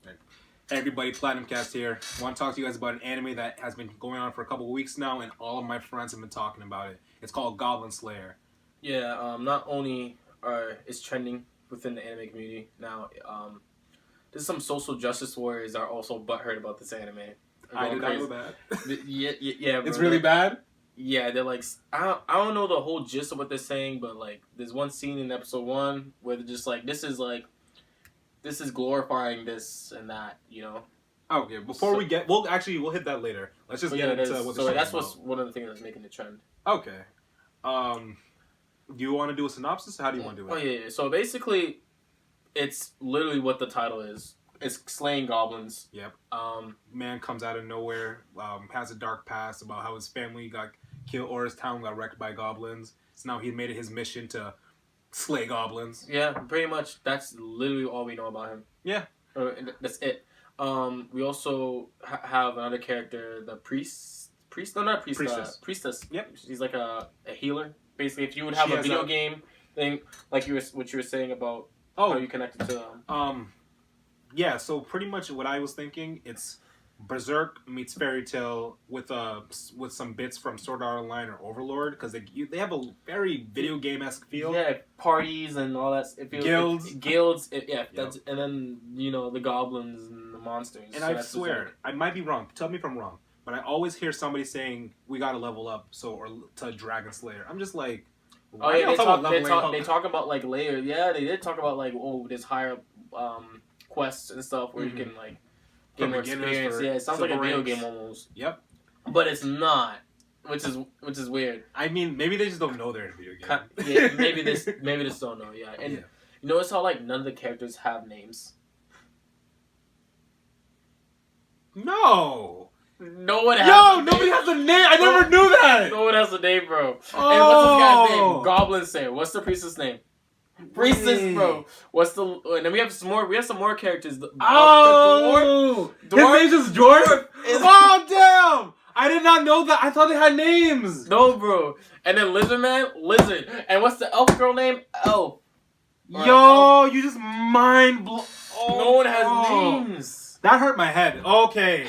Hey everybody, Platinum Cast here. I want to talk to you guys about an anime that has been going on for a couple of weeks now, and all of my friends have been talking about it. It's called Goblin Slayer. Yeah, not only is trending within the anime community now, there's some social justice warriors that are also butthurt about this anime. I did not know that. Yeah, bro, it's really bad? Yeah, they're like, I don't know the whole gist of what they're saying, but like, there's one scene in episode 1 where they're just like, this is glorifying this and that, you know. Okay, before we get, we'll hit that later. Let's just get into what the show that's is what's about. one of the things that's making the trend. Okay. Do you want to do a synopsis? Or how do you want to do it? Oh yeah. So basically, it's literally what the title is. It's slaying goblins. Yep. Man comes out of nowhere, has a dark past about how his family got killed or his town got wrecked by goblins. So now he made it his mission to slay goblins. Yeah, pretty much. That's literally all we know about him. Yeah. That's it. We also have another character, the priest. No, not priest. Priestess. Yep. She's like a healer. Basically, if you would have a video game thing, like what you were saying about how you connected to them. Yeah, so pretty much what I was thinking, it's Berserk meets Fairy Tail with some bits from Sword Art Online or Overlord, because they have a very video game-esque feel. Yeah, parties and all that. Guilds. And then the goblins and the monsters. And I swear, I might be wrong. Tell me if I'm wrong, but I always hear somebody saying we gotta level up or to Dragon Slayer. I'm just like, they talk about like layers. Yeah, they did talk about like this higher quests and stuff where you can like get more experience. Yeah, it sounds like a video game almost. Yep. But it's not, which is weird. I mean, maybe they just don't know they're in a video game. Yeah, maybe this don't know. Yeah, and you notice how like none of the characters have names. No one has. Nobody has a name. I never knew that. No one has a name, bro. Oh. And what's this guy's name? Goblin Slayer. What's the priestess name? Priestess, bro. And then we have some more characters. The dwarf. His name's just dwarf. Oh damn! I did not know that. I thought they had names. No, bro. And then lizard. And what's the elf girl name? Elf. Yo, you just mind blow. Oh, no one has names. That hurt my head. Okay.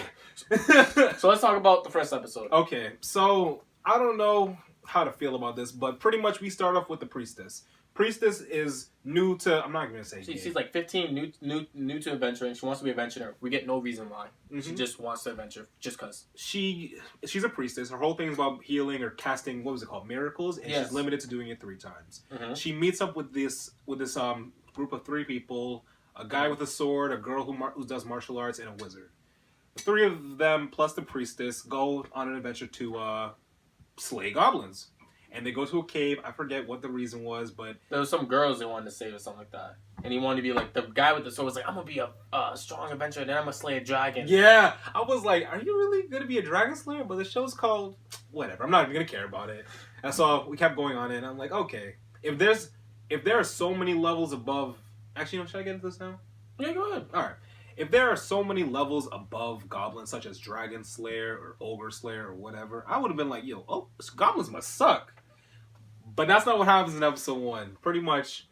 So let's talk about the first episode. Okay, so I don't know how to feel about this, but pretty much we start off with the priestess. Priestess is new to. I'm not gonna say. She's like 15, new to adventuring. She wants to be an adventurer. We get no reason why. Mm-hmm. She just wants to adventure, just cause. She's a priestess. Her whole thing is about healing or casting. What was it called? Miracles, and she's limited to doing it 3 times. Mm-hmm. She meets up with this group of 3 people: a guy with a sword, a girl who does martial arts, and a wizard. The 3 of them plus the priestess go on an adventure to slay goblins. And they go to a cave. I forget what the reason was, but there was some girls they wanted to save or something like that. And he wanted to be like the guy with the sword was like, I'm gonna be a strong adventurer, and then I'm gonna slay a dragon. Yeah, I was like, are you really gonna be a dragon slayer? But the show's called whatever. I'm not even gonna care about it. And so we kept going on it. And I'm like, okay, if there are so many levels above, actually, should I get into this now? Yeah, go ahead. All right. If there are so many levels above goblins, such as Dragon Slayer or Ogre Slayer or whatever, I would have been like, goblins must suck. But that's not what happens in episode 1. Pretty much,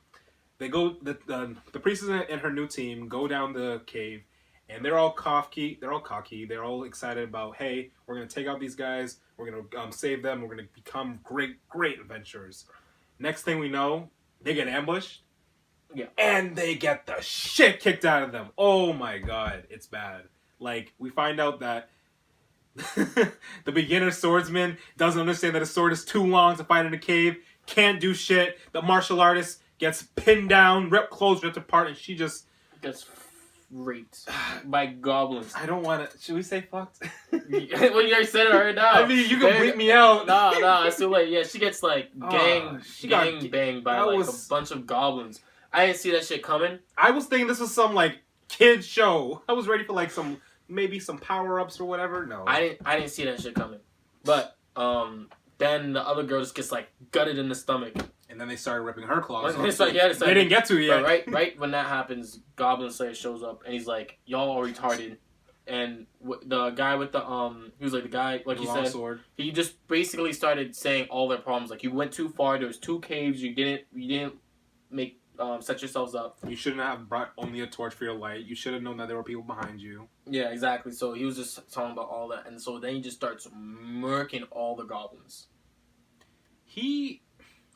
they go the priestess and her new team go down the cave, and they're all cocky. They're all excited about, hey, we're gonna take out these guys. We're gonna save them. We're gonna become great adventurers. Next thing we know, they get ambushed. Yeah. And they get the shit kicked out of them. Oh my god, it's bad. Like, we find out that the beginner swordsman doesn't understand that a sword is too long to fight in a cave, can't do shit. The martial artist gets pinned down, clothes ripped apart, and she just gets raped by goblins. I don't want to. Should we say fucked? Well, you already said it right now. I mean, you can bleep me out. No, it's too late. Yeah, she gets like gang banged by a bunch of goblins. I didn't see that shit coming. I was thinking this was some like kid show. I was ready for like maybe some power ups or whatever. No, I didn't see that shit coming. But then the other girl just gets like gutted in the stomach, and then they started ripping her claws. They didn't get to it yet. Right when that happens, Goblin Slayer shows up and he's like, "Y'all are retarded." And the guy with the he was like the guy like you said, sword. He just basically started saying all their problems. Like, you went too far. There was 2 caves. You didn't make set yourselves up. You shouldn't have brought only a torch for your light. You should have known that there were people behind you. Yeah, exactly. So he was just talking about all that, and so then he just starts murking all the goblins.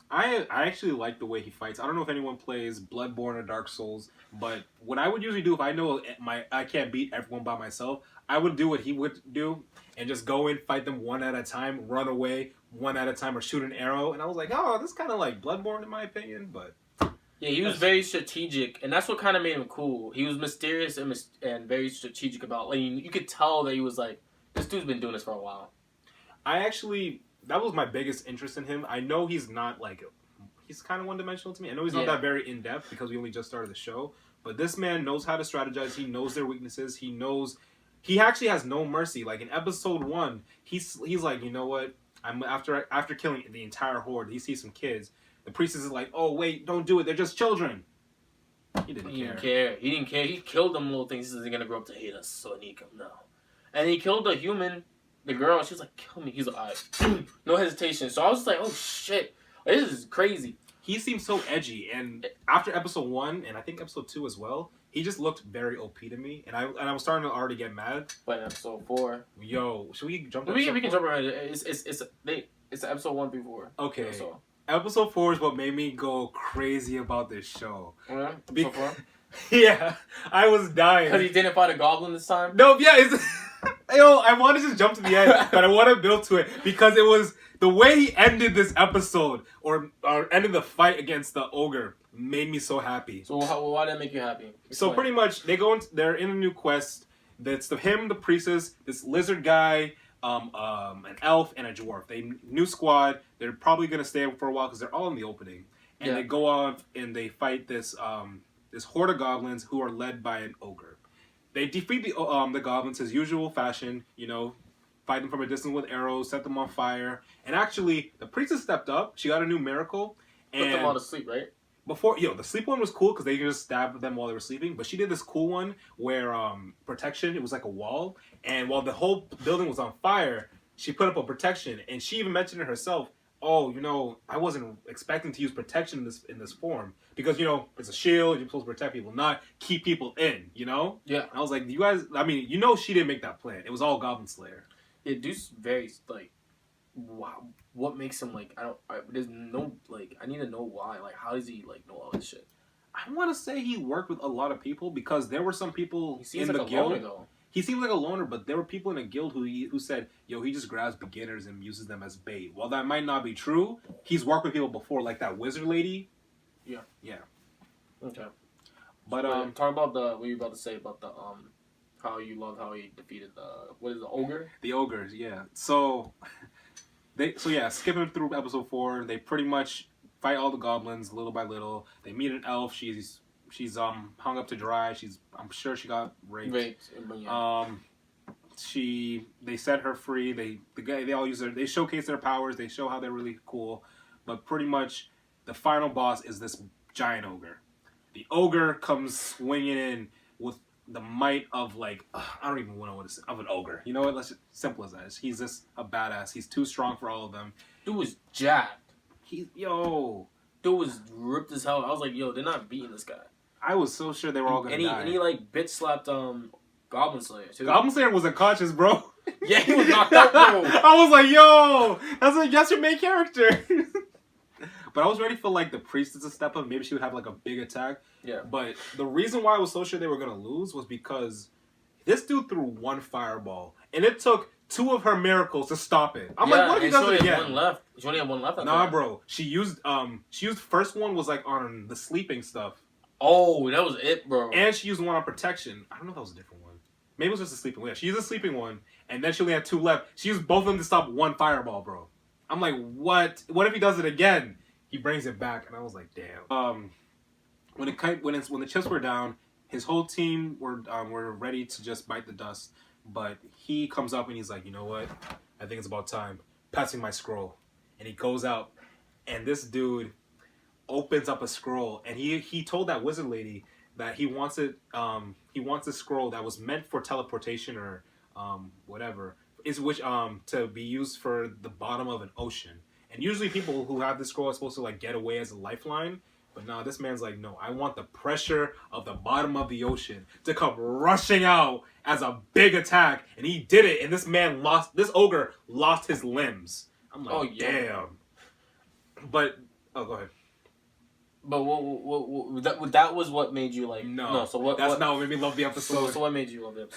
I actually like the way he fights. I don't know if anyone plays Bloodborne or Dark Souls, but what I would usually do if I know I can't beat everyone by myself, I would do what he would do and just go in, fight them one at a time, run away one at a time, or shoot an arrow. And I was like, oh, this is kind of like Bloodborne in my opinion, but yeah, he was very strategic, and that's what kind of made him cool. He was mysterious and very strategic about. Like, you could tell that he was like, this dude's been doing this for a while. That was my biggest interest in him. I know he's not like, he's kind of one-dimensional to me. I know he's not that very in-depth because we only just started the show. But this man knows how to strategize. He knows their weaknesses. He actually has no mercy. Like in episode 1, he's like, you know what? I'm after killing the entire horde. He sees some kids. The priestess is like, oh wait, don't do it. They're just children. He didn't care. He didn't care. He killed them little things. He says they're gonna grow up to hate us, so I need them now. And he killed a human. The girl, she was like, kill me. He's like, all right. No hesitation. So I was like, oh, shit. This is crazy. He seems so edgy. And after episode 1, and I think episode 2 as well, he just looked very OP to me. And I was starting to already get mad. But in episode 4. Yo, should we jump to we can jump around. It's episode 1 through 4. Okay. So. Episode 4 is what made me go crazy about this show. Yeah? Episode 4? Yeah. I was dying. Because he didn't fight a goblin this time? No, yeah, yo, I want to just jump to the end, but I want to build to it because it was the way he ended this episode or ended the fight against the ogre made me so happy. So why did that make you happy? So pretty much they're in a new quest. That's him, the priestess, this lizard guy, an elf, and a dwarf. New squad. They're probably gonna stay for a while because they're all in the opening, and they go on and they fight this horde of goblins who are led by an ogre. They defeat the goblins as usual fashion, you know, fight them from a distance with arrows, set them on fire. And actually, the priestess stepped up. She got a new miracle. And put them all to sleep, right? The sleep one was cool because they could just stab them while they were sleeping. But she did this cool one where protection, it was like a wall. And while the whole building was on fire, she put up a protection. And she even mentioned it herself. Oh, you know, I wasn't expecting to use protection in this form. Because, you know, it's a shield, you're supposed to protect people, not keep people in, you know? Yeah. And I was like, you guys, I mean, you know she didn't make that plan. It was all Goblin Slayer. Yeah, dude's very, like, wow. What makes him, like, there's no, like, I need to know why. Like, how does he, like, know all this shit? I want to say he worked with a lot of people because there were some people in the guild. Loner, though. He seemed like a loner, but there were people in a guild who said, yo, he just grabs beginners and uses them as bait. While that might not be true, he's worked with people before, like that wizard lady. Yeah. Yeah. Okay. But talk about what you were about to say about the how you love how he defeated the ogre? The ogres, yeah. So skipping through episode 4, they pretty much fight all the goblins little by little. They meet an elf. She's hung up to dry. I'm sure she got raped. Yeah. They set her free. They all use they showcase their powers. They show how they're really cool. But pretty much the final boss is this giant ogre. The ogre comes swinging in with the might of like I don't even know what to say, of an ogre. You know what? Let's just, simple as that. He's just a badass. He's too strong for all of them. Dude was jacked. Dude was ripped as hell. I was like, yo, they're not beating this guy. I was so sure they were all gonna die. And he like bitch slapped Goblin Slayer too. Goblin Slayer was unconscious, bro. Yeah, he was knocked out, bro. I was like, yo, that's your main character. But I was ready for like the priestess to step up. Maybe she would have like a big attack. Yeah. But the reason why I was so sure they were gonna lose was because this dude threw one fireball, and it took 2 of her miracles to stop it. I'm like, what if he does it again? She only had one left. Nah, bro. She used first one was like on the sleeping stuff. Oh, that was it, bro. And she used one on protection. I don't know if that was a different one. Maybe it was just a sleeping one. Yeah, she used a sleeping one, and then she only had 2 left. She used both of them to stop one fireball, bro. I'm like, what? What if he does it again? He brings it back, and I was like, damn. When the chips were down, his whole team were ready to just bite the dust. But he comes up and he's like, you know what? I think it's about time. Passing my scroll, and he goes out, and this dude opens up a scroll, and he told that wizard lady that he wants it. He wants a scroll that was meant for teleportation or whatever. To be used for the bottom of an ocean. And usually people who have this scroll are supposed to like get away as a lifeline, But no, this man's like, no, I want the pressure of the bottom of the ocean to come rushing out as a big attack. And he did it. And this ogre lost his limbs. I'm like, oh, yeah. Damn. But, go ahead. But that was what made you like... No, so what? That's not what made me love the episode. So what made you love the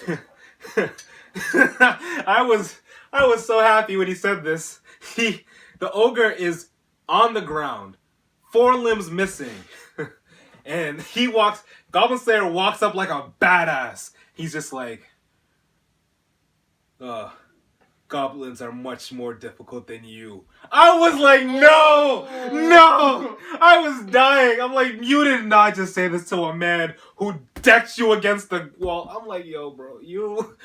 episode? I was so happy when he said this. The ogre is on the ground, 4 limbs missing, and Goblin Slayer walks up like a badass. He's just like, goblins are much more difficult than you. I was like, no! I was dying. I'm like, you did not just say this to a man who decked you against the wall. I'm like, yo, bro, you're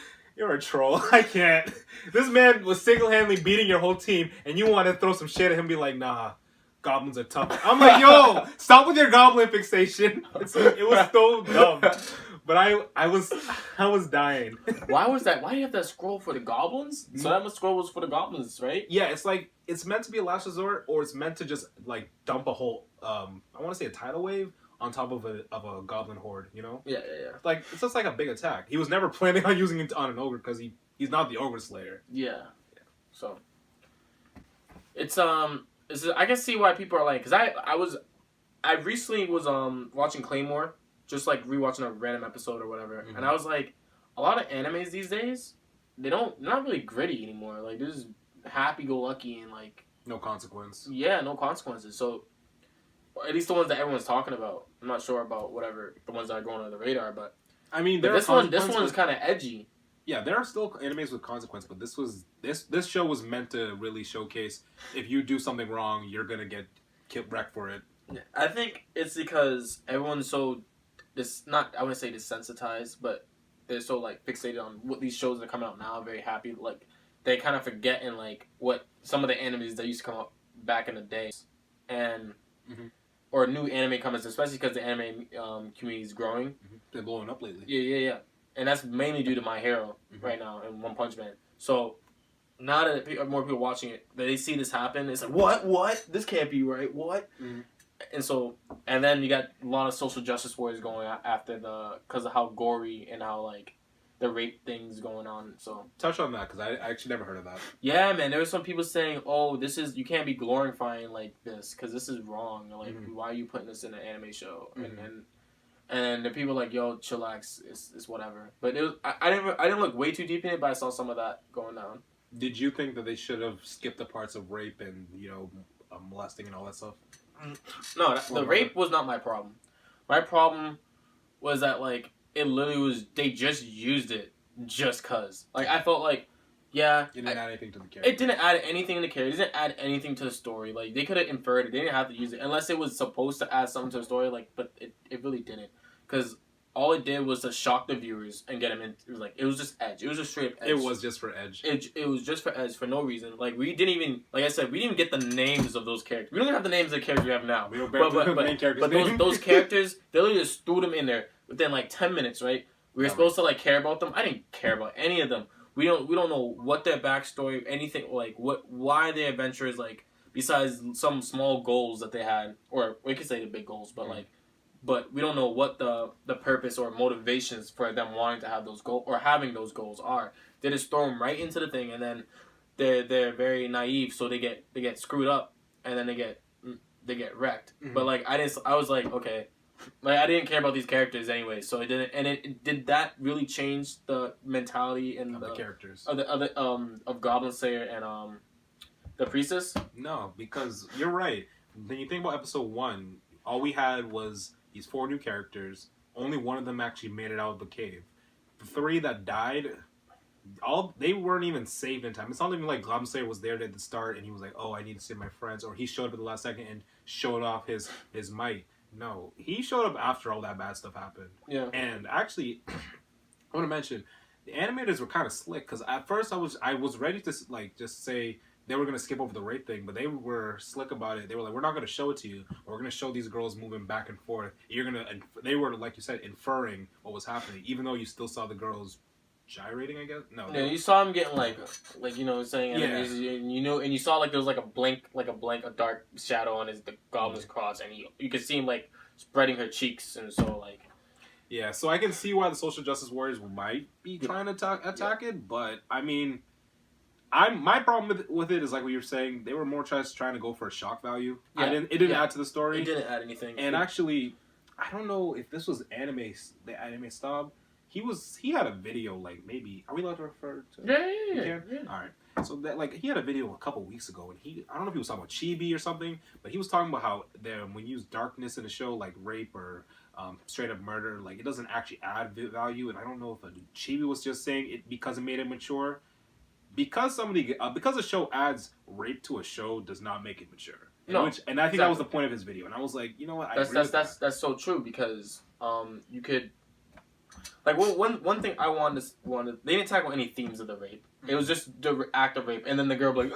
a troll. I can't. This man was single-handedly beating your whole team, and you want to throw some shit at him and be like, nah, goblins are tough. I'm like, yo, stop with your goblin fixation. It was so dumb. But I was dying. Why was that? Why do you have that scroll for the goblins? So that scroll was for the goblins, right? Yeah, it's like, it's meant to be a last resort, or it's meant to just, like, dump a whole, I want to say a tidal wave on top of a goblin horde, you know? Yeah. Like, it's just like a big attack. He was never planning on using it on an ogre, because he's not the ogre slayer. Yeah. So, I can see why people are like, because I recently was watching Claymore, just like rewatching a random episode or whatever, and I was like, a lot of animes these days, they're not really gritty anymore. Like, they're just happy-go-lucky and like no consequence. Yeah, no consequences. So, or at least the ones that everyone's talking about. I'm not sure about whatever the ones that are going under the radar, but I mean, this one's kind of edgy. Yeah, there are still animes with consequence, but this show was meant to really showcase if you do something wrong, you're gonna get wrecked for it. I think it's because everyone's so I wouldn't say desensitized, but they're so like fixated on what these shows that are coming out now. Very happy, like they kind of forgetting like what some of the animes that used to come out back in the day, and or new anime comers, especially because the anime community is growing. They're blowing up lately. Yeah, and that's mainly due to My Hero right now and One Punch Man. So now that more people watching it, they see this happen, it's like what? This can't be right. What? And then you got a lot of social justice warriors going after because of how gory and how like the rape things going on. So touch on that because I actually never heard of that. Yeah, man, there were some people saying, "Oh, you can't be glorifying like this because this is wrong. Like, why are you putting this in an anime show?" And the people like, "Yo, chillax, it's whatever." But I didn't look way too deep in it, but I saw some of that going down. Did you think that they should have skipped the parts of rape and molesting and all that stuff? No, the rape was not my problem. My problem was that like it literally was they just used it just cause. Like I felt like, yeah, it didn't add anything to the character. It didn't add anything to the character. It didn't add anything to the story. Like they could have inferred it. They didn't have to use it unless it was supposed to add something to the story. Like, but it really didn't, because all it did was to shock the viewers and get them in. It was just edge. It was just straight up edge. It was just for edge. It was just for edge for no reason. Like we didn't even, like I said, we didn't even get the names of those characters. We don't even have the names of the characters we have now. We don't the main characters. But those characters, they literally just threw them in there within like 10 minutes, right? We were supposed to like care about them. I didn't care about any of them. We don't know what their backstory, anything like why their adventures, like besides some small goals that they had, or we could say the big goals, but like. But we don't know what the purpose or motivations for them wanting to have those goals or having those goals are. They just throw them right into the thing, and then they're very naive, so they get screwed up, and then they get wrecked. But like I was like, okay, like I didn't care about these characters anyway, so it didn't. And it did that really change the mentality and the characters of Goblin Slayer and the priestess? No, because you're right. When you think about episode 1, all we had was these 4 new characters. Only one of them actually made it out of the cave. The 3 that died, they weren't even saved in time. It's not even like Goblin Slayer was there at the start and he was like, "Oh, I need to save my friends," or he showed up at the last second and showed off his might. No, he showed up after all that bad stuff happened. Yeah. And actually, I want to mention the animators were kind of slick, because at first I was ready to like just say they were going to skip over the rape thing, but they were slick about it. They were like, "We're not going to show it to you. We're going to show these girls moving back and forth. They were, like you said, inferring what was happening, even though you still saw the girls gyrating, I guess. No. Yeah, you saw him getting like saying Yeah. enemies, and you saw like there was like a dark shadow on the goblin's cross, and you could see him like spreading her cheeks, and so like. Yeah, so I can see why the social justice warriors might be trying to attack it, but I mean, my problem with it is like what you're saying. They were more just trying to go for a shock value. Yeah. It didn't add to the story. It didn't add anything. And actually, I don't know if this was the anime snob. He had a video like maybe are we allowed to refer to? Yeah. All right. So that like he had a video a couple weeks ago, and I don't know if he was talking about chibi or something, but he was talking about how when you use darkness in a show like rape or straight up murder, like it doesn't actually add value. And I don't know if chibi was just saying it because it made it mature. Because because a show adds rape to a show does not make it mature. And I think that was the point of his video. And I was like, you know what? That's so true because you could like one thing I wanted they didn't tackle any themes of the rape. It was just the act of rape, and then the girl was like,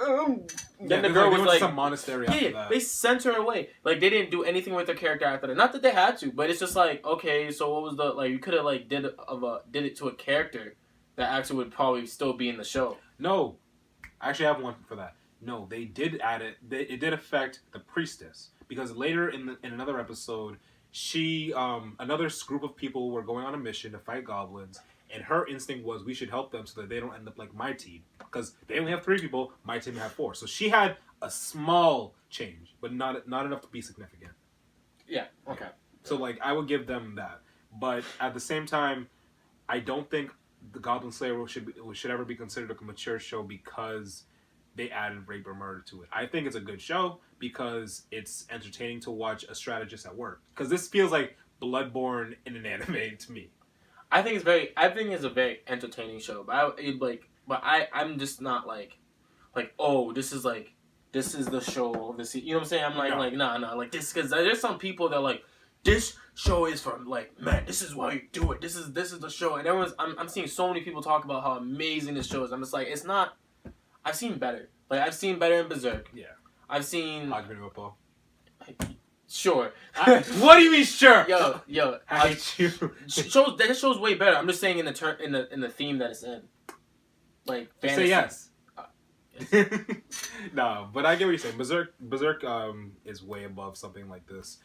then the girl was like some monastery. After that. They sent her away. Like they didn't do anything with the character after that. Not that they had to, but it's just like okay, so what was the like? You could have like did it to a character that actually would probably still be in the show. No, I actually have one for that. No, they did add it. It did affect the priestess because later in another episode, another group of people were going on a mission to fight goblins, and her instinct was we should help them so that they don't end up like my team because they only have 3 people, my team have 4. So she had a small change, but not enough to be significant. Yeah. Okay. So like I would give them that, but at the same time, I don't think the Goblin Slayer should ever be considered a mature show because they added rape or murder to it. I think it's a good show because it's entertaining to watch a strategist at work. Because this feels like Bloodborne in an anime to me. I think it's a very entertaining show, but I'm just not like oh this is the show of the season. You know what I'm saying? I'm like nah like this because there's some people that like. This show is from like man. This is why you do it. This is the show, and I'm seeing so many people talk about how amazing this show is. I'm just like it's not. I've seen better. Like I've seen better in Berserk. Yeah. I've seen. Sure. What do you mean sure? Yo. I hate you. That show's way better. I'm just saying in the theme that it's in. Like fantasy. Say yes. No, but I get what you're saying. Berserk is way above something like this.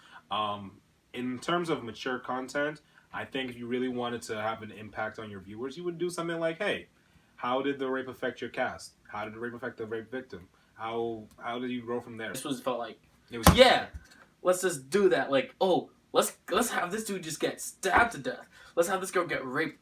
In terms of mature content, I think if you really wanted to have an impact on your viewers, you would do something like, hey, how did the rape affect your cast? How did the rape affect the rape victim? How did you grow from there? This felt like, better. Let's just do that. Like, oh, let's have this dude just get stabbed to death. Let's have this girl get raped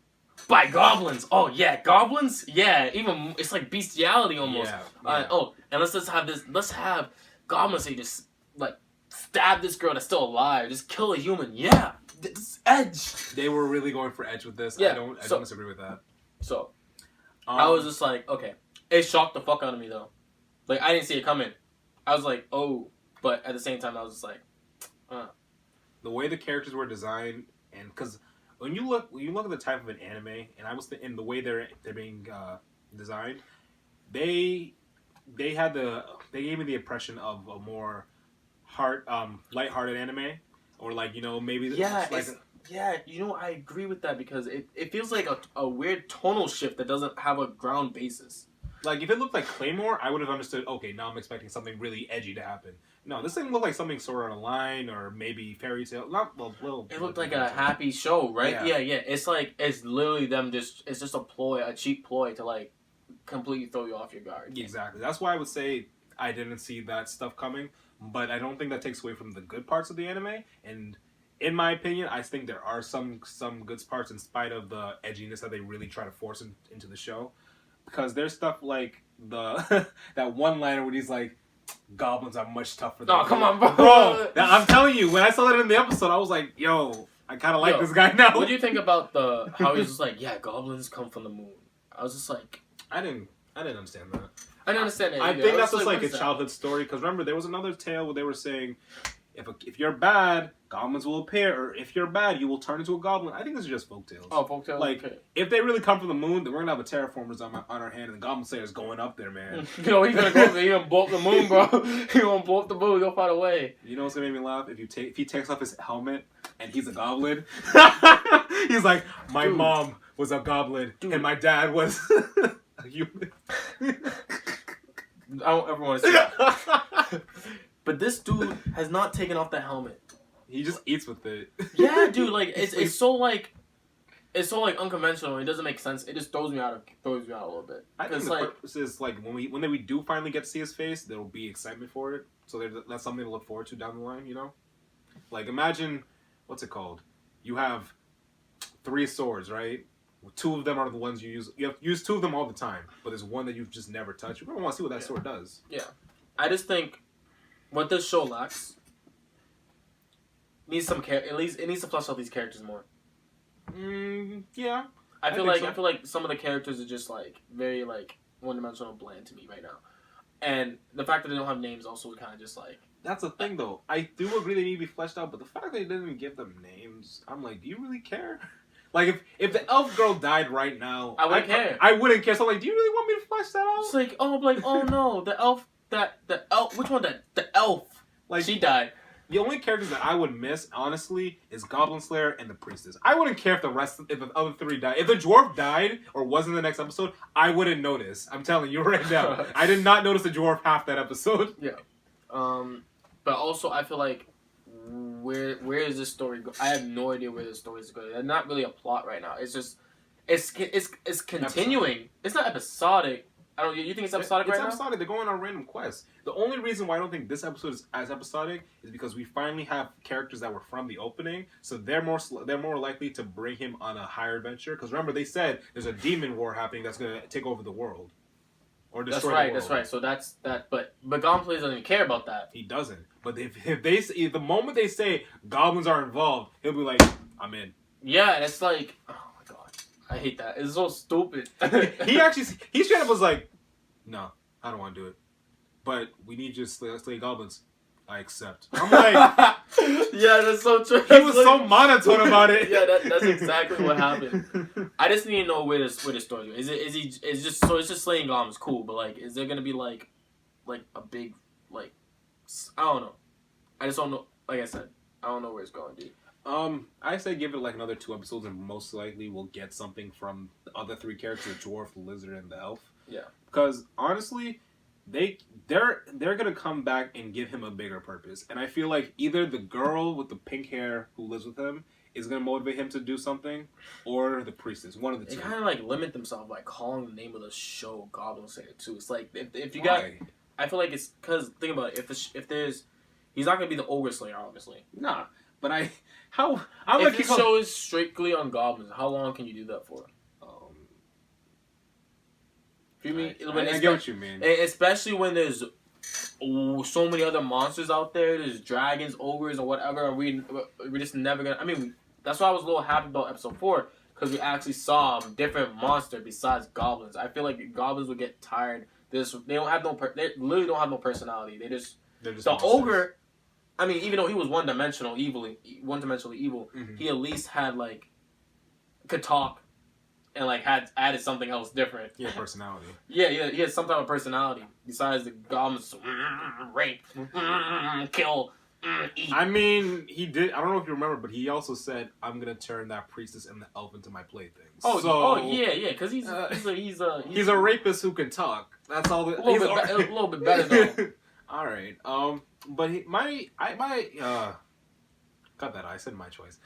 by goblins. Oh yeah, goblins. Yeah, even it's like bestiality almost. Yeah. And let's have goblins say just like. Stab this girl that's still alive. Just kill a human. Yeah, it's Edge. They were really going for Edge with this. Yeah, I don't disagree with that. So, I was just like, okay. It shocked the fuck out of me though. Like I didn't see it coming. I was like, oh, but at the same time, I was just like, The way the characters were designed, and because when you look at the type of an anime, and I was in the way they're being designed, they gave me the impression of a more lighthearted anime, or like maybe I agree with that because it feels like a weird tonal shift that doesn't have a ground basis. Like if it looked like Claymore, I would have understood. Okay, now I'm expecting something really edgy to happen. No, this thing looked like something Sword Art Online or maybe Fairy Tail. It looked like a happy show, right? Yeah. It's like it's literally them it's just a cheap ploy to like completely throw you off your guard. Exactly. That's why I would say I didn't see that stuff coming. But I don't think that takes away from the good parts of the anime. And in my opinion, I think there are some good parts in spite of the edginess that they really try to force into the show. Because there's stuff like that one-liner where he's like, goblins are much tougher than... Oh, come on, bro. I'm telling you, when I saw that in the episode, I was like, yo, I kind of like this guy now. What do you think about how he's just like, yeah, goblins come from the moon? I was just like... I didn't understand that. I didn't understand it. I think that's just like a childhood story. Because remember, there was another tale where they were saying, if you're bad, goblins will appear, or if you're bad, you will turn into a goblin. I think this is just folktales. Oh, folktales. Like, okay. If they really come from the moon, then we're gonna have a terraformers on our hand, and the Goblin Slayer's going up there, man. He's gonna go. He gonna blow up the moon, bro. He gonna blow up the moon. He'll find a way. You know what's gonna make me laugh? If he takes off his helmet and he's a goblin, he's like, my mom was a goblin, Dude. and my dad was a human. I don't ever want to see that. But this dude has not taken off the helmet. He just eats with it. Yeah, dude. Like it's so like unconventional. It doesn't make sense. It just throws me out a little bit. I think the like purpose is like when we do finally get to see his face, there will be excitement for it. So that's something to look forward to down the line. You know, like imagine what's it called? You have 3 swords, right? 2 of them are the ones you use. You have to use 2 of them all the time, but there's one that you've just never touched. You're gonna want to see what that sword does. Yeah, I just think what this show lacks needs some at least it needs to flesh out these characters more. Yeah. I feel like some of the characters are just like very like one-dimensional and bland to me right now, and the fact that they don't have names also kind of just like. That's the thing, though. I do agree they need to be fleshed out, but the fact that they didn't give them names, I'm like, do you really care? Like, if the elf girl died right now, I wouldn't care. I wouldn't care. So, like, do you really want me to flesh that out? It's like, oh no, the elf, the elf, which one? The elf, like she died. The only characters that I would miss, honestly, is Goblin Slayer and the Priestess. I wouldn't care if the other 3 died. If the dwarf died or was in the next episode, I wouldn't notice. I'm telling you right now. I did not notice the dwarf half that episode. Yeah. But also, I feel like where is this story going? I have no idea where this story is going. There's not really a plot right now. It's just it's continuing. Episodic. It's not episodic. I don't. You think it's episodic right now? It's episodic. They're going on random quests. The only reason why I don't think this episode is as episodic is because we finally have characters that were from the opening, so they're more likely to bring him on a higher adventure. Because remember, they said there's a demon war happening that's going to take over the world. Or destroy the world. That's right. So that's that. But Goblin Slayer doesn't even care about that. He doesn't. But if the moment they say goblins are involved, he'll be like, I'm in. Yeah, and it's like, oh my god, I hate that. It's so stupid. he straight up was like, no, I don't want to do it. But we need you to slay goblins. I accept. I'm like, yeah, that's so true. He was so monotone about it. Yeah, that's exactly what happened. I just need to know where the story is. It's just slaying goblins, cool, but like, is there gonna be like a big like, I don't know. I just don't know. Like I said, I don't know where it's going, dude. I say give it like another 2 episodes, and most likely we'll get something from the other 3 characters: the dwarf, the lizard, and the elf. Yeah. Because honestly, they're gonna come back and give him a bigger purpose, and I feel like either the girl with the pink hair who lives with him is gonna motivate him to do something, or the priestess. One of the 2. They kind of like limit themselves by calling the name of the show Goblin Slayer too. It's like if you Why? got, I feel like it's because think about it. If there's, he's not gonna be the ogre slayer, obviously. Nah, but if the show is strictly on goblins, how long can you do that for? You mean, I get what you mean. Especially when there's so many other monsters out there. There's dragons, ogres, or whatever. And we're just never gonna. I mean, that's why I was a little happy about episode 4 because we actually saw a different monster besides goblins. I feel like goblins would get tired. They don't have no. They literally don't have no personality. They're just the monsters. Ogre. I mean, even though he was one-dimensional evil, mm-hmm. he at least had like could talk. And like had added something else different. He had personality. Yeah, he had some type of personality besides the goblins rape, kill, eat. I mean, he did. I don't know if you remember, but he also said, "I'm gonna turn that priestess and the elf into my playthings." Yeah, because he's a rapist who can talk. That's all. A little bit better though. All right. But cut that. I said my choice.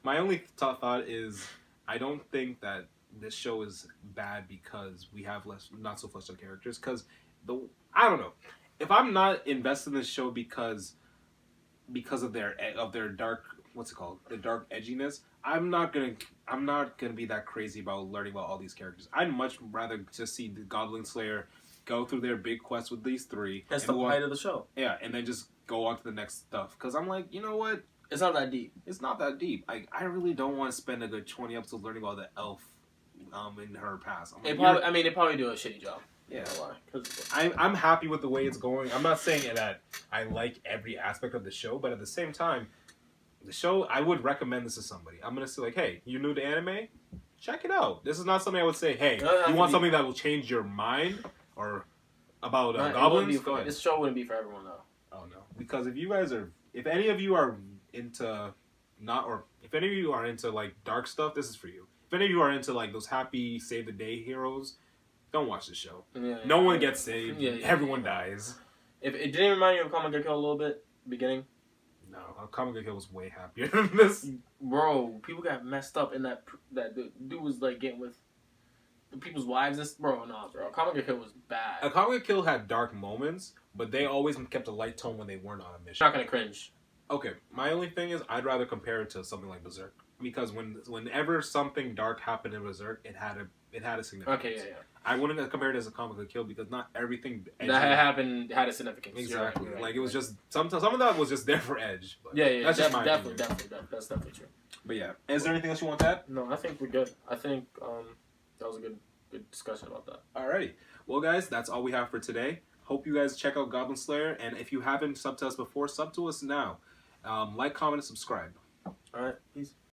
My only thought is, I don't think that this show is bad because we have not so fleshed out characters. Because I don't know, if I'm not invested in this show because of their dark, what's it called, the dark edginess, I'm not gonna be that crazy about learning about all these characters. I'd much rather just see the Goblin Slayer go through their big quest with these 3. That's the height of the show. Yeah, and then just go on to the next stuff. Because I'm like, you know what? It's not that deep. It's not that deep. I really don't want to spend a good 20 episodes learning about the elf in her past. They probably do a shitty job. Yeah. I'm happy with the way it's going. I'm not saying that I like every aspect of the show, but at the same time, the show, I would recommend this to somebody. I'm going to say, like, hey, you new to anime? Check it out. This is not something I would say, hey, you want something that will change your mind or about goblins? Go ahead. This show wouldn't be for everyone, though. Oh, no. Because if any of you are into like dark stuff, this is for you. any of you are into like those happy save the day heroes, don't watch the show. Yeah, No one gets saved. Yeah, yeah, Everyone dies. If it didn't remind you of Comic Get Killed a little bit, beginning. No, Comic Book Hill was way happier than this. Bro, people got messed up in that the dude was like getting with the people's wives. Bro, Comic Get Killed was bad. A Comic Kill had dark moments, but they always kept a light tone when they weren't on a mission. Not gonna cringe. Okay, my only thing is I'd rather compare it to something like Berserk, because whenever something dark happened in Berserk, it had a significance. Okay, yeah. I wouldn't compare it as a Comic Book Kill because not everything That happened had a significance. Exactly. You're right. Like it was just some of that was just there for Edge. But Yeah. That's just my definitely, opinion. that's definitely true. But yeah, is there anything else you want to add? No, I think we're good. I think that was a good discussion about that. Alrighty. Well, guys, that's all we have for today. Hope you guys check out Goblin Slayer, and if you haven't subbed to us before, sub to us now. Like, comment, and subscribe. All right, peace.